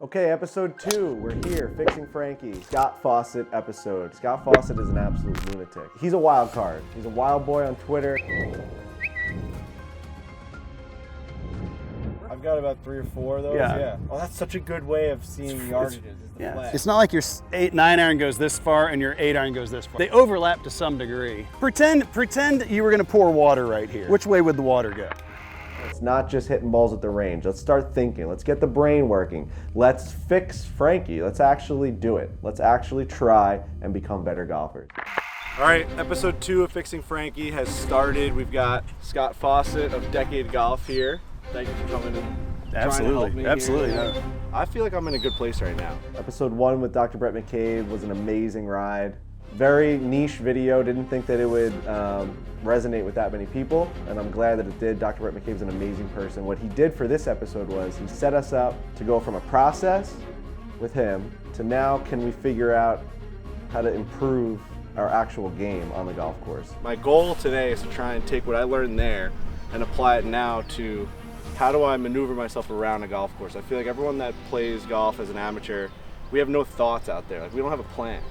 Okay, episode 2, we're here, fixing Frankie. Scott Fawcett episode. Scott Fawcett is an absolute lunatic. He's a wild card. He's a wild boy on Twitter. I've got about 3 or 4 of those. Yeah. Oh, that's such a good way of seeing yardages. It's not like your 8-9 iron goes this far and your 8 iron goes this far. They overlap to some degree. Pretend you were gonna pour water right here. Which way would the water go? It's not just hitting balls at the range. Let's start thinking. Let's get the brain working. Let's fix Frankie. Let's actually do it. Let's actually try and become better golfers. All right, episode 2 of Fixing Frankie has started. We've got Scott Fawcett of Decade Golf here. Thank you for coming and trying to help me here. I feel like I'm in a good place right now. Episode 1 with Dr. Bhrett McCabe was an amazing ride. Very niche video. Didn't think that it would resonate with that many people, and I'm glad that it did. Dr. Bhrett McCabe's an amazing person. What he did for this episode was he set us up to go from a process with him to now can we figure out how to improve our actual game on the golf course. My goal today is to try and take what I learned there and apply it now to how do I maneuver myself around a golf course. I feel like everyone that plays golf as an amateur, we have no thoughts out there. Like, we don't have a plan.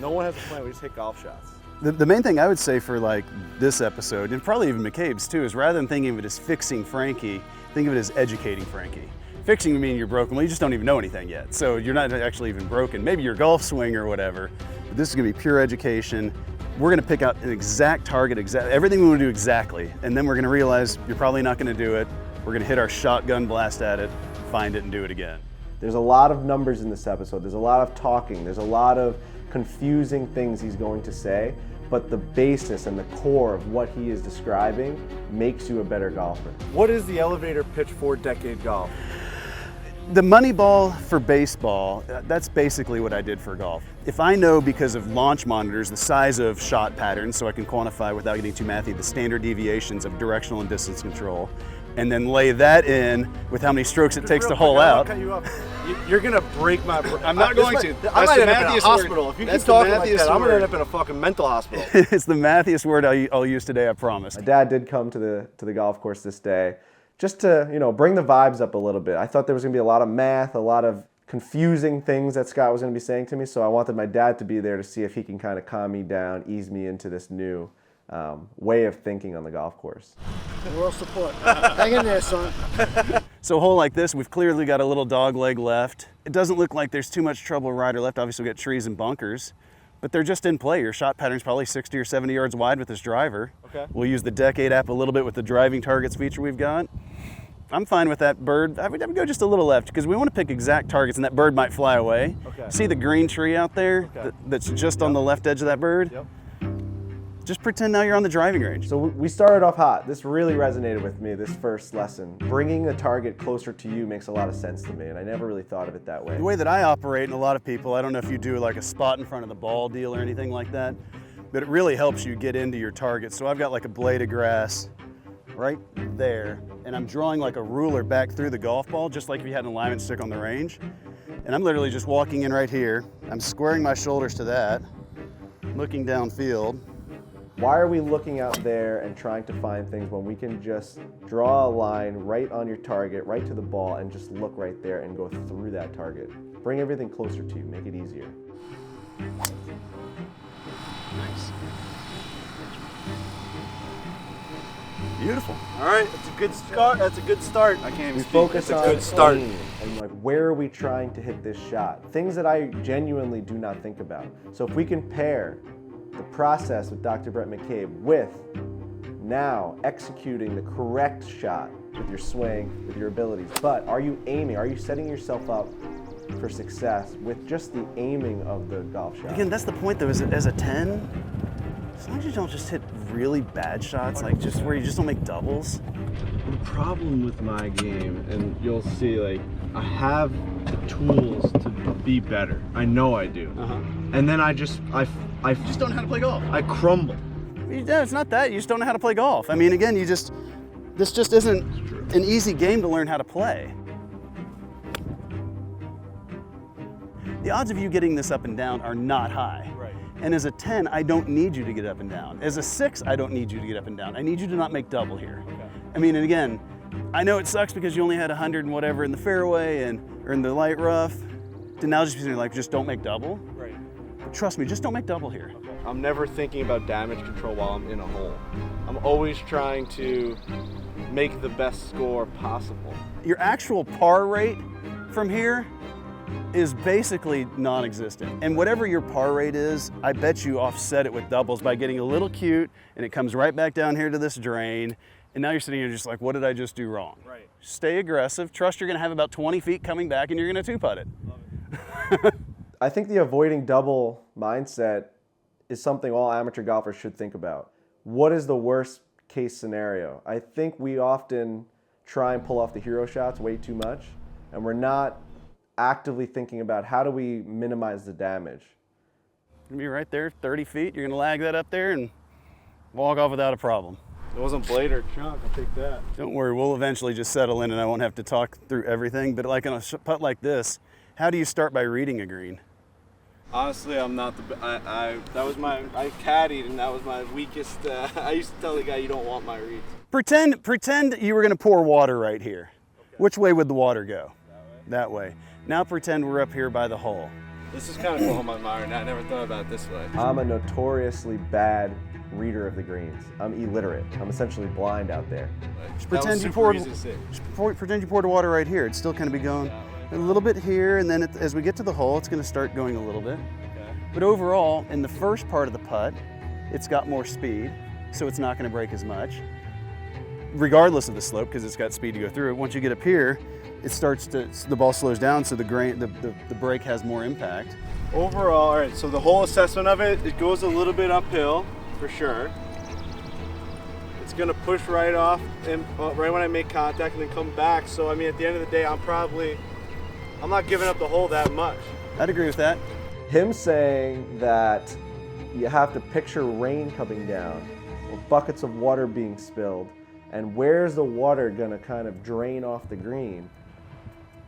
No one has a plan, we just hit golf shots. The main thing I would say for like this episode, and probably even McCabe's too, is rather than thinking of it as fixing Frankie, think of it as educating Frankie. Fixing would mean you're broken, well you just don't even know anything yet. So you're not actually even broken. Maybe your golf swing or whatever, but this is gonna be pure education. We're gonna pick out an exact target, everything we wanna do exactly, and then we're gonna realize you're probably not gonna do it. We're gonna hit our shotgun blast at it, find it and do it again. There's a lot of numbers in this episode. There's a lot of talking. There's a lot of confusing things he's going to say, but the basis and the core of what he is describing makes you a better golfer. What is the elevator pitch for Decade Golf? The money ball for baseball, that's basically what I did for golf. If I know because of launch monitors the size of shot patterns, so I can quantify without getting too mathy the standard deviations of directional and distance control, and then lay that in with how many strokes it takes to hole out. Cut you up. You're gonna break my. I'm not going to. I might end up in a hospital. If you keep talking like that, I'm gonna end up in a fucking mental hospital. It's the mathiest word I'll use today, I promise. My dad did come to the golf course this day, just to bring the vibes up a little bit. I thought there was gonna be a lot of math, a lot of confusing things that Scott was gonna be saying to me, so I wanted my dad to be there to see if he can kind of calm me down, ease me into this new way of thinking on the golf course. Moral support. Hang in there, son. So a hole like this, we've clearly got a little dog leg left. It doesn't look like there's too much trouble right or left. Obviously we've got trees and bunkers, but they're just in play. Your shot pattern's probably 60 or 70 yards wide with this driver. Okay. We'll use the Decade app a little bit with the driving targets feature we've got. I'm fine with that bird. I would go just a little left because we want to pick exact targets and that bird might fly away. Okay. See the green tree out there that's just on the left edge of that bird? Yep. Just pretend now you're on the driving range. So we started off hot. This really resonated with me, this first lesson. Bringing the target closer to you makes a lot of sense to me, and I never really thought of it that way. The way that I operate, and a lot of people, I don't know if you do like a spot in front of the ball deal or anything like that, but it really helps you get into your target. So I've got like a blade of grass right there, and I'm drawing like a ruler back through the golf ball, just like if you had an alignment stick on the range. And I'm literally just walking in right here. I'm squaring my shoulders to that, looking downfield. Why are we looking out there and trying to find things when we can just draw a line right on your target, right to the ball, and just look right there and go through that target? Bring everything closer to you, make it easier. Nice. Beautiful. All right, that's a good start. That's a good start. I can't even speak. Focus on a good start. And like, where are we trying to hit this shot? Things that I genuinely do not think about. So if we can pair the process with Dr. Bhrett McCabe with now executing the correct shot with your swing, with your abilities. But are you aiming? Are you setting yourself up for success with just the aiming of the golf shot? Again, that's the point though, as a 10, as long as you don't just hit really bad shots, like just where you just don't make doubles. The problem with my game, and you'll see, like, I have the tools to be better. I know I do. And then I just don't know how to play golf. I crumble. Yeah, it's not that. You just don't know how to play golf. I mean, again, this just isn't an easy game to learn how to play. The odds of you getting this up and down are not high. Right. And as a 10, I don't need you to get up and down. As a 6, I don't need you to get up and down. I need you to not make double here. Okay. I mean, and again, I know it sucks because you only had 100 and whatever in the fairway or in the light rough. To now just be like, just don't make double. Right. But trust me, just don't make double here. I'm never thinking about damage control while I'm in a hole. I'm always trying to make the best score possible. Your actual par rate from here is basically non-existent. And whatever your par rate is, I bet you offset it with doubles by getting a little cute, and it comes right back down here to this drain. And now you're sitting here just like, what did I just do wrong? Right. Stay aggressive. Trust you're going to have about 20 feet coming back, and you're going to two-putt it. Love it. I think the avoiding double mindset is something all amateur golfers should think about. What is the worst case scenario? I think we often try and pull off the hero shots way too much, and we're not actively thinking about how do we minimize the damage. You're going to be right there, 30 feet. You're going to lag that up there and walk off without a problem. It wasn't blade or chunk, I'll take that. Don't worry, we'll eventually just settle in and I won't have to talk through everything. But like on a putt like this, how do you start by reading a green? Honestly, I'm not I caddied and that was my weakest. I used to tell the guy, you don't want my reads. Pretend you were going to pour water right here. Okay. Which way would the water go? That way. Now pretend we're up here by the hole. This is kind of cool on my mind. I never thought about it this way. I'm a notoriously bad reader of the greens. I'm illiterate. I'm essentially blind out there. Just pretend you poured the water right here. It'd still kind of be going a little bit here, and then as we get to the hole, it's going to start going a little bit. Okay. But overall, in the first part of the putt, it's got more speed, so it's not going to break as much, regardless of the slope, because it's got speed to go through it. Once you get up here, it starts to, the ball slows down, so the break has more impact. Overall, all right, so the whole assessment of it, it goes a little bit uphill, for sure. It's gonna push right off, and right when I make contact, and then come back. So, I mean, at the end of the day, I'm not giving up the hole that much. I'd agree with that. Him saying that you have to picture rain coming down, or buckets of water being spilled, and where's the water gonna kind of drain off the green,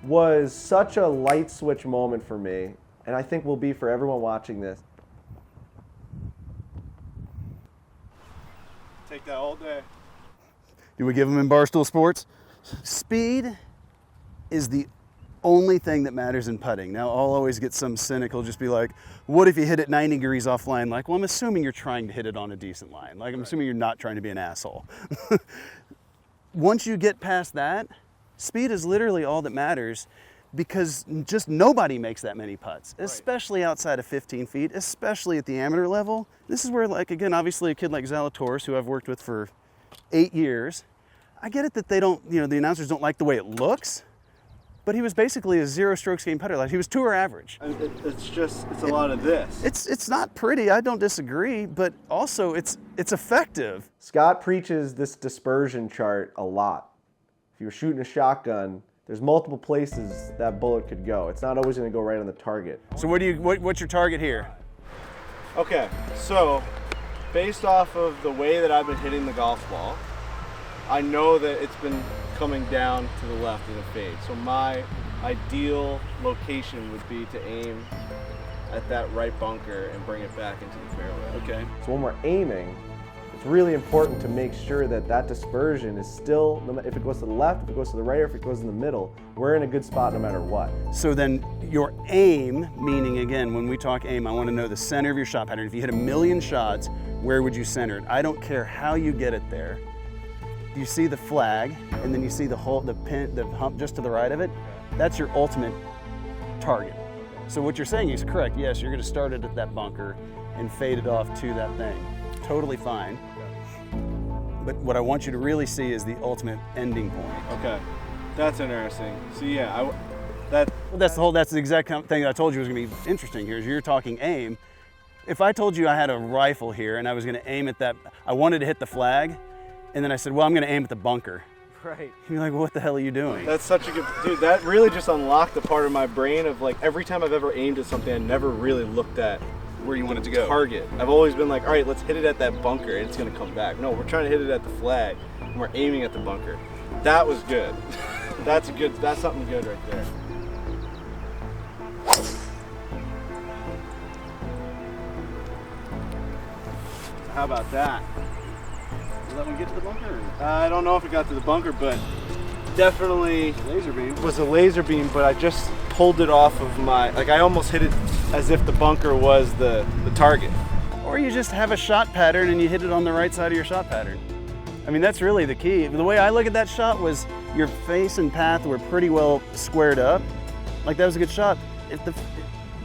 was such a light switch moment for me, and I think will be for everyone watching this. Take that all day. Do we give them in Barstool Sports? Speed is the only thing that matters in putting. Now, I'll always get some cynical, just be like, what if you hit it 90 degrees offline? Like, well, I'm assuming you're trying to hit it on a decent line. Like, I'm assuming you're not trying to be an asshole. Once you get past that, speed is literally all that matters, because just nobody makes that many putts, especially outside of 15 feet, especially at the amateur level. This is where, like, again, obviously a kid like Zalatoris, who I've worked with for 8 years, I get it that they don't, the announcers don't like the way it looks, but he was basically a 0 strokes game putter. Like, he was tour average. It's a lot of this. It's not pretty, I don't disagree, but also it's effective. Scott preaches this dispersion chart a lot. If you were shooting a shotgun, there's multiple places that bullet could go. It's not always going to go right on the target. So what's your target here? Okay, so based off of the way that I've been hitting the golf ball, I know that it's been coming down to the left in a fade. So my ideal location would be to aim at that right bunker and bring it back into the fairway. Okay. So when we're aiming, it's really important to make sure that that dispersion is still, if it goes to the left, if it goes to the right, or if it goes in the middle, we're in a good spot no matter what. So then your aim, meaning again, when we talk aim, I want to know the center of your shot pattern. If you hit 1,000,000 shots, where would you center it? I don't care how you get it there. You see the flag, and then you see the hole, the hump just to the right of it. That's your ultimate target. So what you're saying is correct. Yes, you're going to start it at that bunker and fade it off to that thing. Totally fine. But what I want you to really see is the ultimate ending point. Okay, that's interesting. So yeah, That's the exact thing that I told you was going to be interesting here. Is you're talking aim. If I told you I had a rifle here and I was going to aim at that, I wanted to hit the flag, and then I said, well, I'm going to aim at the bunker. right. You're like, well, what the hell are you doing? That's such a good, dude. That really just unlocked the part of my brain of like every time I've ever aimed at something, I never really looked at where you want it to go. Target. I've always been like, all right, let's hit it at that bunker and it's gonna come back. No, we're trying to hit it at the flag and we're aiming at the bunker. That was good. That's something good right there. How about that? Did that one get to the bunker? I don't know if it got to the bunker, but definitely Laser beam. was a laser beam, but I just pulled it off of my, like I almost hit it as if the bunker was the target. Or you just have a shot pattern and you hit it on the right side of your shot pattern. I mean, that's really the key. The way I look at that shot was your face and path were pretty well squared up. Like, that was a good shot.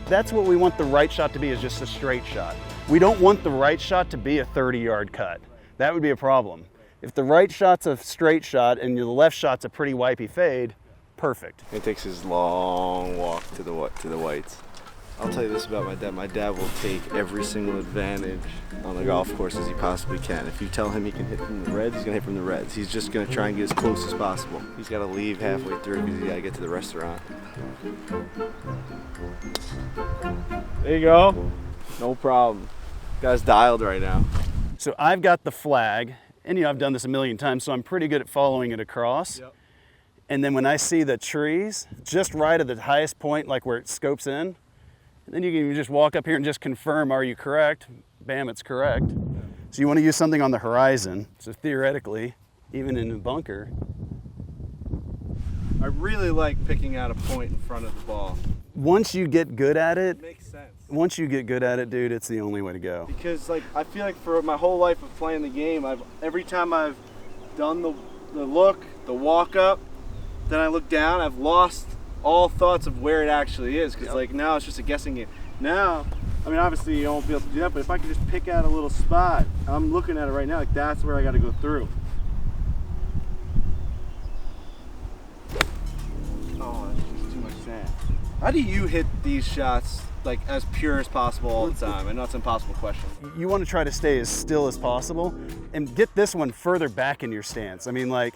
That's what we want the right shot to be, is just a straight shot. We don't want the right shot to be a 30-yard cut. That would be a problem. If the right shot's a straight shot and the left shot's a pretty wipey fade, perfect. He takes his long walk to the whites. I'll tell you this about my dad. My dad will take every single advantage on the golf course as he possibly can. If you tell him he can hit from the reds, he's going to hit from the reds. He's just going to try and get as close as possible. He's got to leave halfway through because he's got to get to the restaurant. There you go. No problem. Guy's dialed right now. So I've got the flag, and I've done this a million times, so I'm pretty good at following it across. Yep. And then when I see the trees, just right at the highest point, like where it scopes in, then you can just walk up here and just confirm, are you correct? Bam, it's correct. So you want to use something on the horizon. So theoretically, even in the bunker. I really like picking out a point in front of the ball. Once you get good at it, Makes sense. once you get good at it, dude, it's the only way to go. Because I feel like for my whole life of playing the game, every time I've done the look, the walk up, then I look down, I've lost all thoughts of where it actually is. Because now it's just a guessing game. Now, I mean, obviously you won't be able to do that, but if I could just pick out a little spot, I'm looking at it right now, like that's where I got to go through. Oh, that's just too much sand. How do you hit these shots like as pure as possible all the time? I know it's an impossible question. You want to try to stay as still as possible and get this one further back in your stance. I mean, like,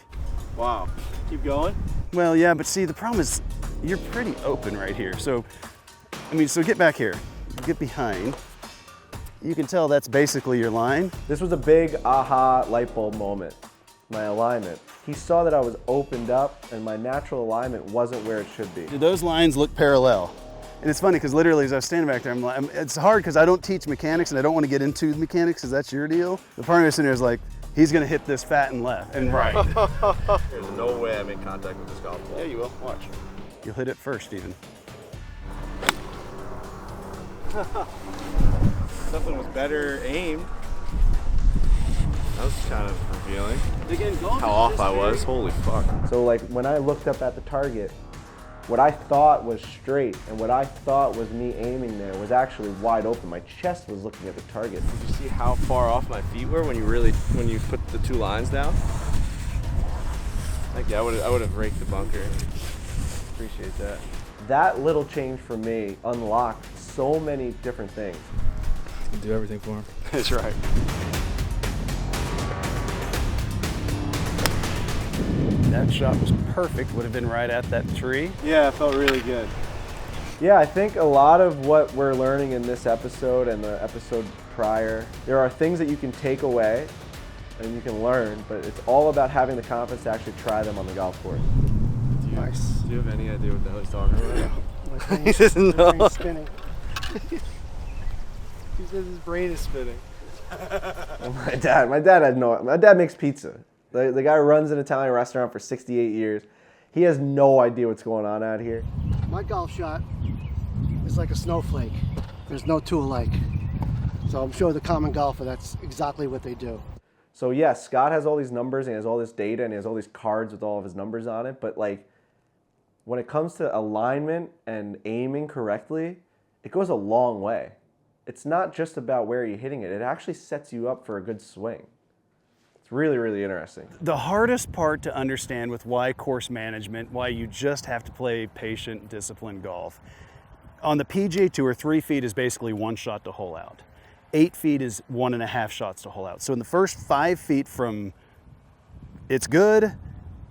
Wow. Keep going. well, yeah, but see, the problem is you're pretty open right here. So, I mean, so get back here, get behind. You can tell that's basically your line. This was a big aha light bulb moment, my alignment. He saw that I was opened up and my natural alignment wasn't where it should be. Those lines look parallel. And it's funny because literally as I was standing back there, it's hard because I don't teach mechanics and I don't want to get into the mechanics because that's your deal. The part of me sitting there is like, he's going to hit this fat and left and right. There's no way I make contact with this golf ball. Yeah, you will. Watch. You'll hit it first, even. Something with better aim. That was kind of revealing. Again, How off I was. Holy fuck. So like when I looked up at the target, what I thought was straight and what I thought was me aiming there was actually wide open. My chest was looking at the target. Did you see how far off my feet were when you put the two lines down? Like, yeah, I would have raked the bunker. Appreciate that. That little change for me unlocked so many different things. Do everything for him. That's right. That shot was perfect, would have been right at that tree. Yeah, it felt really good. Yeah, I think a lot of what we're learning in this episode and the episode prior, there are things that you can take away and you can learn, but it's all about having the confidence to actually try them on the golf course. Nice. Do you have any idea what the hell he's talking about? My He doesn't know. brain's spinning. He says his brain is spinning. My dad makes pizza. The guy runs an Italian restaurant for 68 years. He has no idea what's going on out here. My golf shot is like a snowflake. There's no two alike. So I'm sure the common golfer, that's exactly what they do. So yes, Scott has all these numbers and he has all this data and he has all these cards with all of his numbers on it, but like when it comes to alignment and aiming correctly, it goes a long way. It's not just about where you're hitting it. It actually sets you up for a good swing. It's really, really interesting. The hardest part to understand with why course management, why you just have to play patient, disciplined golf. On the PGA Tour, 3 feet is basically 1 shot to hole out. 8 feet is 1.5 shots to hole out. So in the first 5 feet from it's good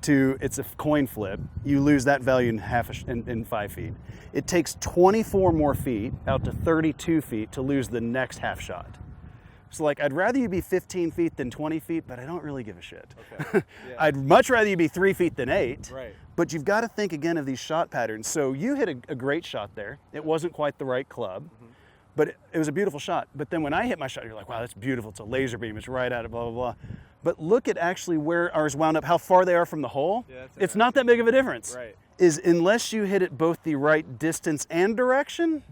to it's a coin flip, you lose that value in 5 feet. It takes 24 more feet out to 32 feet to lose the next half shot. So like, I'd rather you be 15 feet than 20 feet, but I don't really give a shit. Okay. Yeah. I'd much rather you be 3 feet than 8. Right. But you've got to think again of these shot patterns. So you hit a great shot there. It wasn't quite the right club, But it was a beautiful shot. But then when I hit my shot, you're like, wow, that's beautiful. It's a laser beam. It's right at it, blah, blah, blah. But look at actually where ours wound up, how far they are from the hole. Yeah, it's not that big of a difference. Right. Is unless you hit it both the right distance and direction,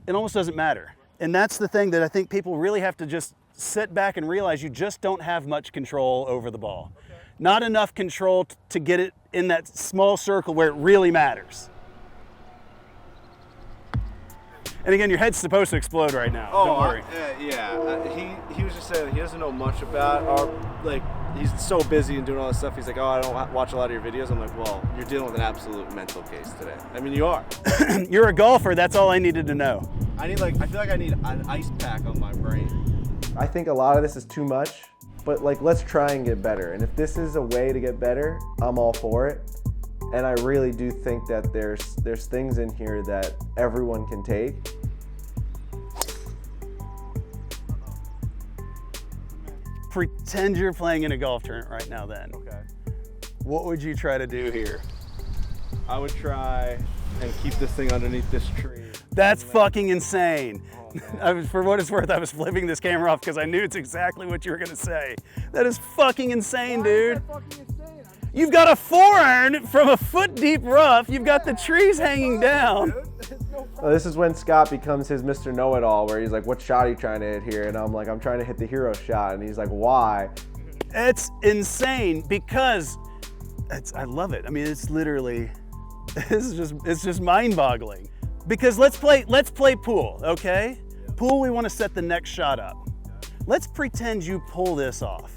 it almost doesn't matter. And that's the thing that I think people really have to just sit back and realize you just don't have much control over the ball. Okay. Not enough control to get it in that small circle where it really matters. And again, your head's supposed to explode right now. Don't worry. He was just saying he doesn't know much about our, like, he's so busy and doing all this stuff. He's like, oh, I don't watch a lot of your videos. I'm like, well, you're dealing with an absolute mental case today. I mean, you are. You're a golfer. That's all I needed to know. I feel like I need an ice pack on my brain. I think a lot of this is too much, but like, let's try and get better. And if this is a way to get better, I'm all for it. And I really do think that there's things in here that everyone can take. Pretend you're playing in a golf tournament right now then. Okay. What would you try to do here? I would try and keep this thing underneath this tree. That's fucking insane. Oh, For what it's worth, I was flipping this camera off because I knew it's exactly what you were gonna say. That is fucking insane, dude. You've got a 4-iron from a foot deep rough. You've got the trees hanging down. Well, this is when Scott becomes his Mr. Know-It-All, where he's like, what shot are you trying to hit here? And I'm like, I'm trying to hit the hero shot. And he's like, why? It's insane because I love it. I mean, it's literally, it's just mind-boggling. Because let's play pool, okay? Pool, we want to set the next shot up. Let's pretend you pull this off.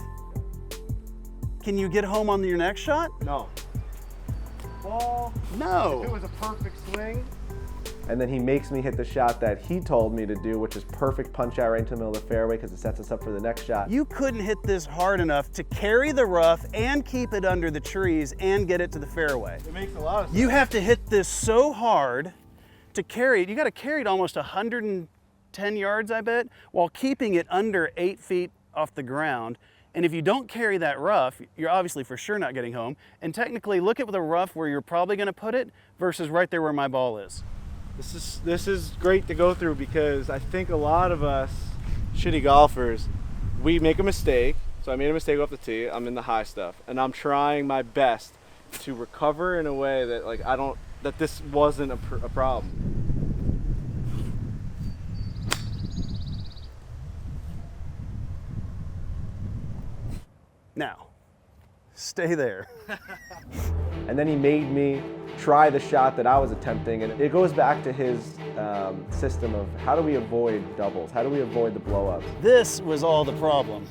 Can you get home on your next shot? No. Ball. No. If it was a perfect swing. And then he makes me hit the shot that he told me to do, which is perfect punch out right into the middle of the fairway because it sets us up for the next shot. You couldn't hit this hard enough to carry the rough and keep it under the trees and get it to the fairway. It makes a lot of sense. You have to hit this so hard to carry it. You got to carry it almost 110 yards, I bet, while keeping it under 8 feet off the ground. And if you don't carry that rough, you're obviously for sure not getting home. And technically, look at the rough where you're probably going to put it versus right there where my ball is. This is great to go through because I think a lot of us shitty golfers, we make a mistake. So I made a mistake off the tee. I'm in the high stuff, and I'm trying my best to recover in a way that that this wasn't a problem. Now, stay there. And then he made me try the shot that I was attempting. And it goes back to his system of how do we avoid doubles? How do we avoid the blow-ups? This was all the problem.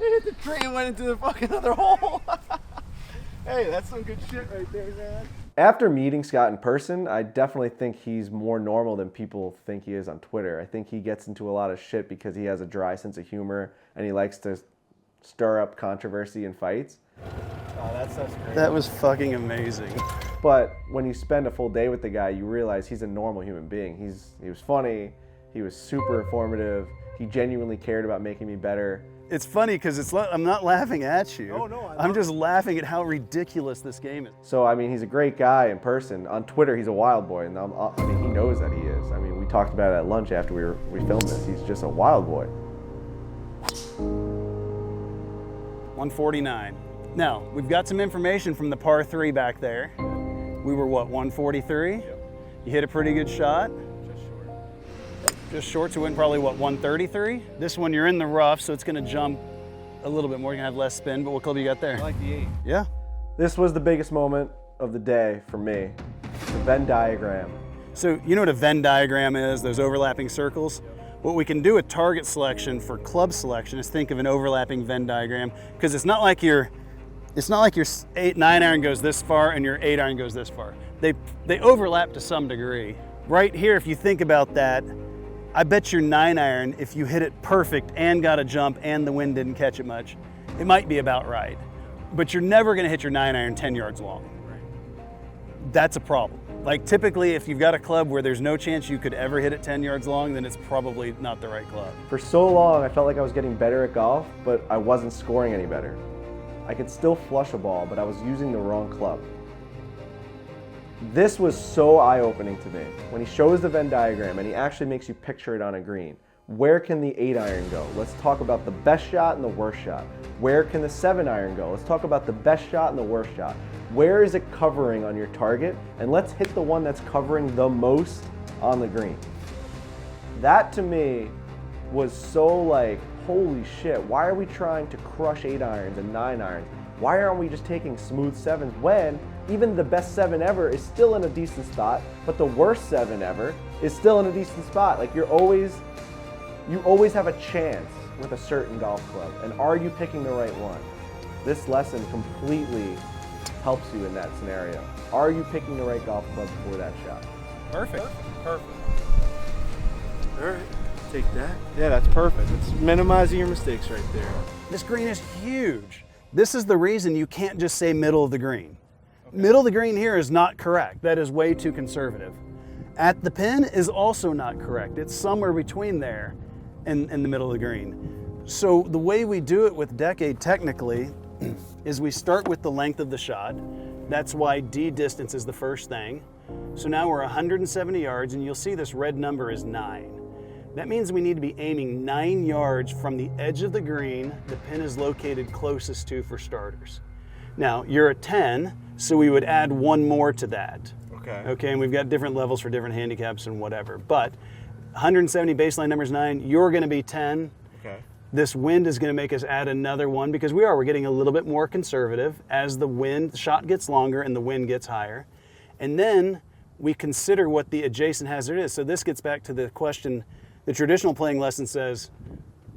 It hit the tree and went into the fucking other hole. Hey, that's some good shit right there, man. After meeting Scott in person, I definitely think he's more normal than people think he is on Twitter. I think he gets into a lot of shit because he has a dry sense of humor and he likes to stir up controversy and fights. Oh, that's great. That was fucking amazing. But when you spend a full day with the guy, you realize he's a normal human being. He was funny, he was super informative, he genuinely cared about making me better. It's funny because I'm not laughing at you. Oh, no, I'm just laughing at how ridiculous this game is. So, I mean, he's a great guy in person. On Twitter, he's a wild boy, and I mean, he knows that he is. I mean, we talked about it at lunch after we filmed this. He's just a wild boy. 149. Now, we've got some information from the par 3 back there. We were what, 143? Yep. You hit a pretty good shot. Just short. Just short, so we went probably what, 133? This one you're in the rough, so it's gonna jump a little bit more. You're gonna have less spin, but what club you got there? I like the 8. Yeah. This was the biggest moment of the day for me. The Venn diagram. So you know what a Venn diagram is, those overlapping circles? What we can do with target selection for club selection is think of an overlapping Venn diagram, because it's not like your 9-iron goes this far and your 8-iron goes this far. They overlap to some degree. Right here, if you think about that, I bet your 9-iron, if you hit it perfect and got a jump and the wind didn't catch it much, it might be about right. But you're never gonna hit your 9-iron 10 yards long. That's a problem. Like typically, if you've got a club where there's no chance you could ever hit it 10 yards long, then it's probably not the right club. For so long, I felt like I was getting better at golf, but I wasn't scoring any better. I could still flush a ball, but I was using the wrong club. This was so eye-opening to me. When he shows the Venn diagram and he actually makes you picture it on a green. Where can the 8-iron go? Let's talk about the best shot and the worst shot. Where can the 7-iron go? Let's talk about the best shot and the worst shot. Where is it covering on your target? And let's hit the one that's covering the most on the green. That to me was so like, holy shit, why are we trying to crush 8-irons and 9-irons? Why aren't we just taking smooth 7s when even the best 7 ever is still in a decent spot, but the worst 7 ever is still in a decent spot? Like you always have a chance with a certain golf club. And are you picking the right one? This lesson completely helps you in that scenario. Are you picking the right golf club for that shot? Perfect. Perfect. All right, take that. Yeah, that's perfect. It's minimizing your mistakes right there. This green is huge. This is the reason you can't just say middle of the green. Okay. Middle of the green here is not correct. That is way too conservative. At the pin is also not correct. It's somewhere between there and the middle of the green. So the way we do it with Decade technically is we start with the length of the shot. That's why D distance is the first thing. So now we're 170 yards and you'll see this red number is 9. That means we need to be aiming 9 yards from the edge of the green the pin is located closest to for starters. Now, you're at 10, so we would add one more to that. Okay, and we've got different levels for different handicaps and whatever. But 170 baseline number is 9, you're going to be 10. Okay. This wind is going to make us add another one because we're getting a little bit more conservative as the shot gets longer and the wind gets higher. And then we consider what the adjacent hazard is. So this gets back to the question. The traditional playing lesson says,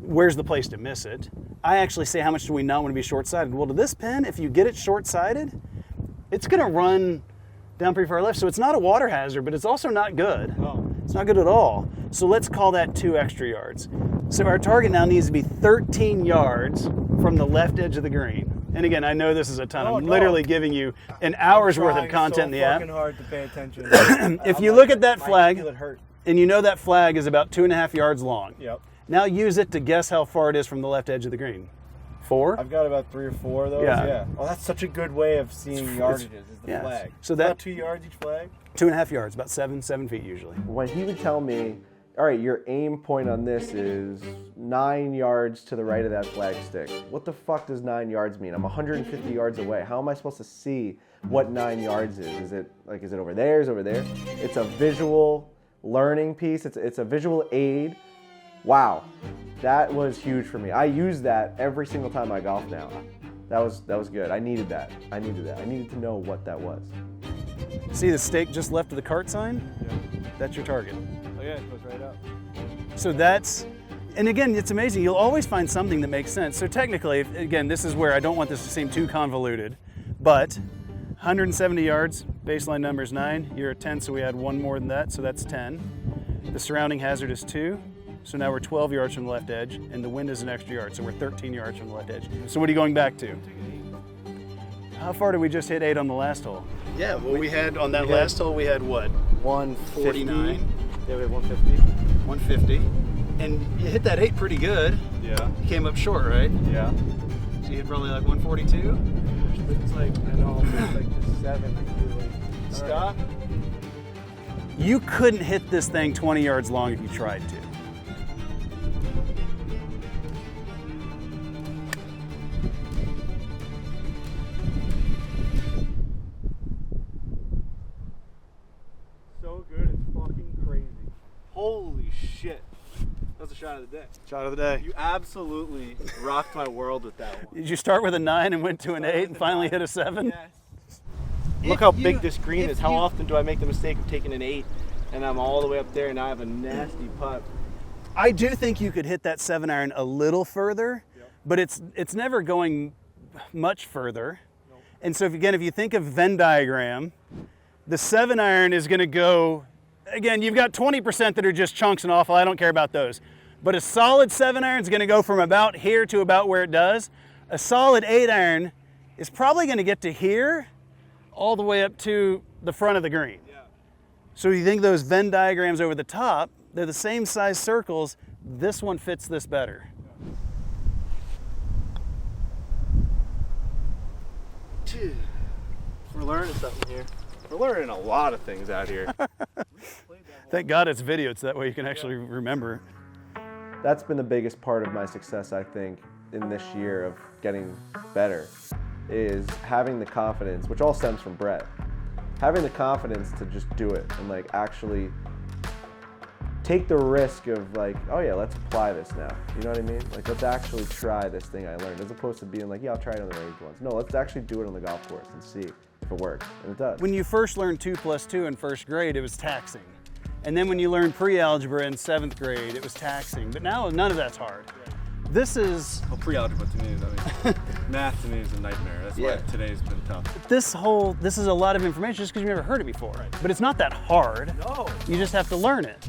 where's the place to miss it? I actually say, how much do we not want to be short-sided? Well, to this pin, if you get it short-sided, it's going to run down pretty far left. So it's not a water hazard, but it's also not good. Oh. It's not good at all. So let's call that 2 extra yards. So our target now needs to be 13 yards from the left edge of the green. And again, I know this is a ton. I'm literally giving you an hour's worth of content in the app. It's hard to pay attention. If you look at that flag, it hurt. and you know that flag is about 2.5 yards long. Yep. Now use it to guess how far it is from the left edge of the green. 4? I've got about 3 or 4 of those. Yeah. Oh, that's such a good way of seeing yardages is the flag. So about that 2 yards each flag? 2.5 yards, about 7 feet usually. When he would tell me, all right, your aim point on this is 9 yards to the right of that flag stick. What the fuck does 9 yards mean? I'm 150 yards away. How am I supposed to see what 9 yards is? Is it over there? Is it over there? It's a visual learning piece. It's a visual aid. Wow, that was huge for me. I use that every single time I golf now. That was good. I needed that. I needed to know what that was. See the stake just left of the cart sign? Yeah. That's your target. Oh yeah, it goes right up. So that's, and again, it's amazing. You'll always find something that makes sense. So technically, again, this is where I don't want this to seem too convoluted, but 170 yards, baseline number is 9. You're at 10, so we add one more than that, so that's 10. The surrounding hazard is 2. So now we're 12 yards from the left edge, and the wind is an extra yard, so we're 13 yards from the left edge. So what are you going back to? How far did we just hit 8 on the last hole? Yeah, well, we had on that last hole, we had what? 149. Yeah, we had 150. 150. And you hit that 8 pretty good. Yeah. You came up short, right? Yeah. So you hit probably like 142? It's like, I know, it's like just 7. Scott? You couldn't hit this thing 20 yards long if you tried to. So good, it's fucking crazy. Holy shit. That was a shot of the day. Shot of the day. You absolutely rocked my world with that one. Did you start with a 9 and went to an 8 and finally hit a 7? Yes. Look how big this green is. How often do I make the mistake of taking an 8 and I'm all the way up there and I have a nasty putt? I do think you could hit that 7-iron a little further, but it's never going much further. Nope. And so if you think of Venn diagram, the 7-iron is going to go, again, you've got 20% that are just chunks and awful. I don't care about those. But a solid 7-iron is going to go from about here to about where it does. A solid 8-iron is probably going to get to here all the way up to the front of the green. Yeah. So you think those Venn diagrams over the top, they're the same size circles. This one fits this better. We're learning something here. We're learning a lot of things out here. Thank God it's video, so that way you can actually remember. That's been the biggest part of my success, I think, in this year of getting better, is having the confidence, which all stems from Bhrett. Having the confidence to just do it and like actually take the risk of like, oh yeah, let's apply this now. You know what I mean? Like, let's actually try this thing I learned, as opposed to being like, yeah, I'll try it on the range once. No, let's actually do it on the golf course and see if it works, and it does. When you first learned 2 + 2 in first grade, it was taxing. And then when you learned pre-algebra in 7th grade, it was taxing. But now none of that's hard. This is... Well, pre-algebra to me is, math to me is a nightmare. That's why today's been tough. This is a lot of information just because you've never heard it before. Right. But it's not that hard. No. You just have to learn it.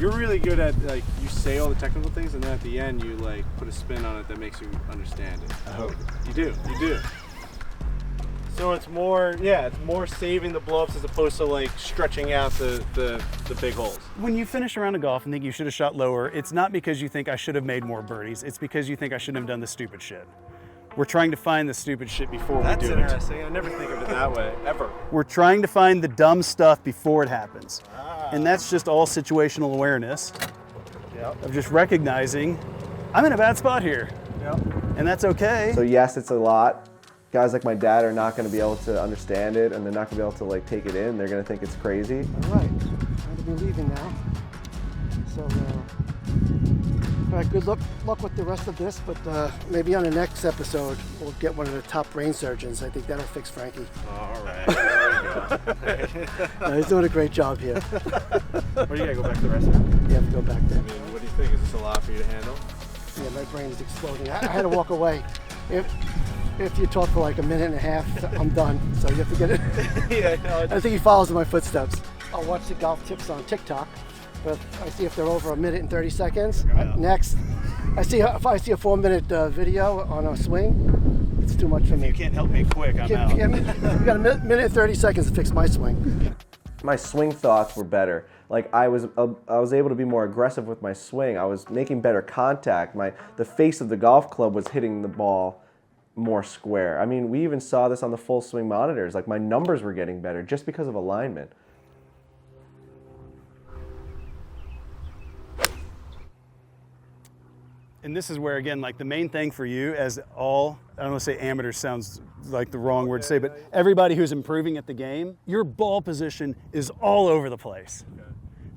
You're really good at, like, you say all the technical things, and then at the end you like put a spin on it that makes you understand it. I hope. You do. So it's more, it's more saving the blow-ups as opposed to like stretching out the big holes. When you finish a round of golf and think you should have shot lower, it's not because you think I should have made more birdies. It's because you think I shouldn't have done the stupid shit. We're trying to find the stupid shit before we do it. That's interesting. I never think of it that way, ever. We're trying to find the dumb stuff before it happens. And that's just all situational awareness of just recognizing I'm in a bad spot here. And that's okay. So yes, it's a lot. Guys like my dad are not going to be able to understand it, and they're not going to be able to like take it in. They're going to think it's crazy. All right, I'm going to be leaving now. So, all right, good luck with the rest of this, but maybe on the next episode, we'll get one of the top brain surgeons. I think that'll fix Frankie. All right, there we go. No, he's doing a great job here. Where do you got to go back to the restaurant? You have to go back there. I mean, what do you think? Is this a lot for you to handle? Yeah, my brain is exploding. I had to walk away. If you talk for like a minute and a half, I'm done. So you have to get it. I think he follows in my footsteps. I'll watch the golf tips on TikTok, but I see if they're over a minute and 30 seconds. Next, if I see a 4-minute video on a swing, it's too much for me. If you can't help me quick, I'm out. You got a minute and 30 seconds to fix my swing. My swing thoughts were better. Like I was able to be more aggressive with my swing. I was making better contact. The face of the golf club was hitting the ball more square. I mean, we even saw this on the full swing monitors. Like my numbers were getting better just because of alignment. And this is where, again, like the main thing for you as all, I don't want to say amateur sounds like the wrong word to say, but everybody who's improving at the game, your ball position is all over the place.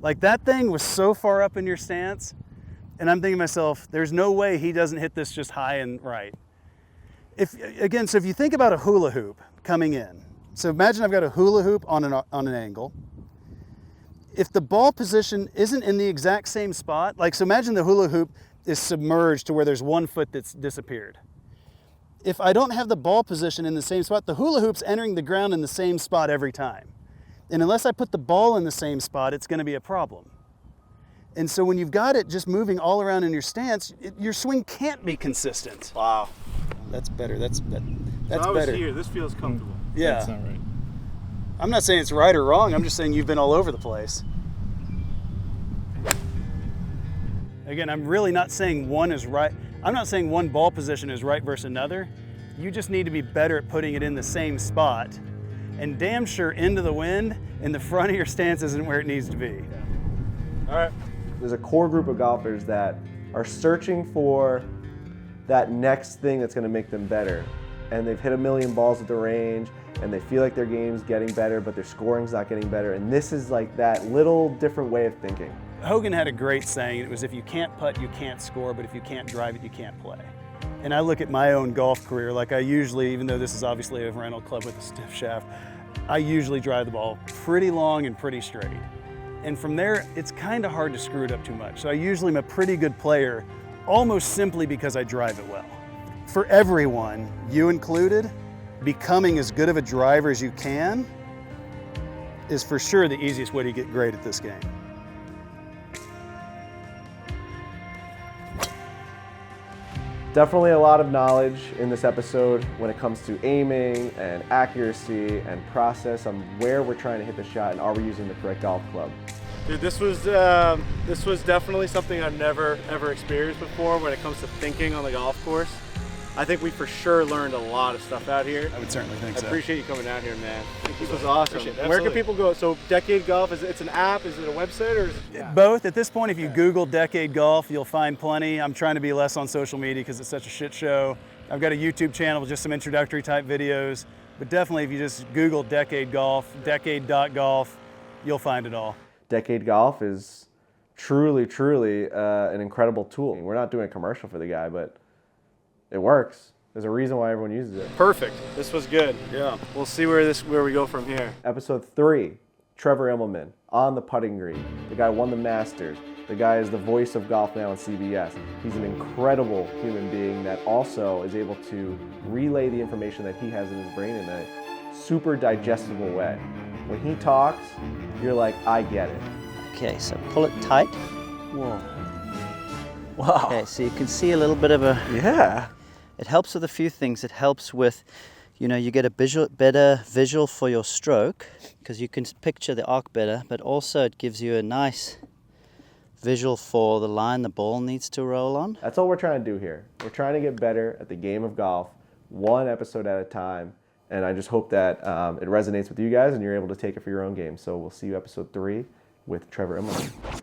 Like that thing was so far up in your stance, and I'm thinking to myself, there's no way he doesn't hit this just high and right. So if you think about a hula hoop coming in, so imagine I've got a hula hoop on an angle. If the ball position isn't in the exact same spot, so imagine the hula hoop is submerged to where there's 1 foot that's disappeared. If I don't have the ball position in the same spot, the hula hoop's entering the ground in the same spot every time. And unless I put the ball in the same spot, it's going to be a problem. And so when you've got it just moving all around in your stance, your swing can't be consistent. Wow. That's better. That's better. Here, this feels comfortable. Yeah. That's not right. I'm not saying it's right or wrong. I'm just saying you've been all over the place. Again, I'm really not saying one is right. I'm not saying one ball position is right versus another. You just need to be better at putting it in the same spot. And damn sure into the wind and the front of your stance isn't where it needs to be. All right. There's a core group of golfers that are searching for that next thing that's going to make them better. And they've hit a million balls at the range, and they feel like their game's getting better, but their scoring's not getting better. And this is like that little different way of thinking. Hogan had a great saying. It was, if you can't putt, you can't score, but if you can't drive it, you can't play. And I look at my own golf career, like I usually, even though this is obviously a rental club with a stiff shaft, I usually drive the ball pretty long and pretty straight. And from there, it's kind of hard to screw it up too much. So I usually am a pretty good player, almost simply because I drive it well. For everyone, you included, becoming as good of a driver as you can is for sure the easiest way to get great at this game. Definitely a lot of knowledge in this episode when it comes to aiming and accuracy and process on where we're trying to hit the shot and are we using the correct golf club. Dude, this was definitely something I've never ever experienced before when it comes to thinking on the golf course. I think we for sure learned a lot of stuff out here. I would certainly think I so. appreciate you coming out here, man. This was awesome. Appreciate it. Where can Absolutely. people go? So Decade Golf, it's an app? Is it a website? Or is it... Both. At this point, if you Google Decade Golf, you'll find plenty. I'm trying to be less on social media because it's such a shit show. I've got a YouTube channel with just some introductory type videos. But definitely, if you just Google Decade Golf, decade.golf, you'll find it all. Decade Golf is truly, truly an incredible tool. We're not doing a commercial for the guy, but it works. There's a reason why everyone uses it. Perfect. This was good. Yeah. We'll see where we go from here. Episode 3, Trevor Immelman on the putting green. The guy won the Masters. The guy is the voice of golf now on CBS. He's an incredible human being that also is able to relay the information that he has in his brain in a super digestible way. When he talks, you're like, I get it. Okay, so pull it tight. Whoa. Wow. Okay, so you can see a little bit of a... Yeah. It helps with a few things. It helps with, you get a better visual for your stroke because you can picture the arc better, but also it gives you a nice visual for the line the ball needs to roll on. That's all we're trying to do here. We're trying to get better at the game of golf, one episode at a time, and I just hope that it resonates with you guys and you're able to take it for your own game. So we'll see you episode 3 with Trevor Immelman.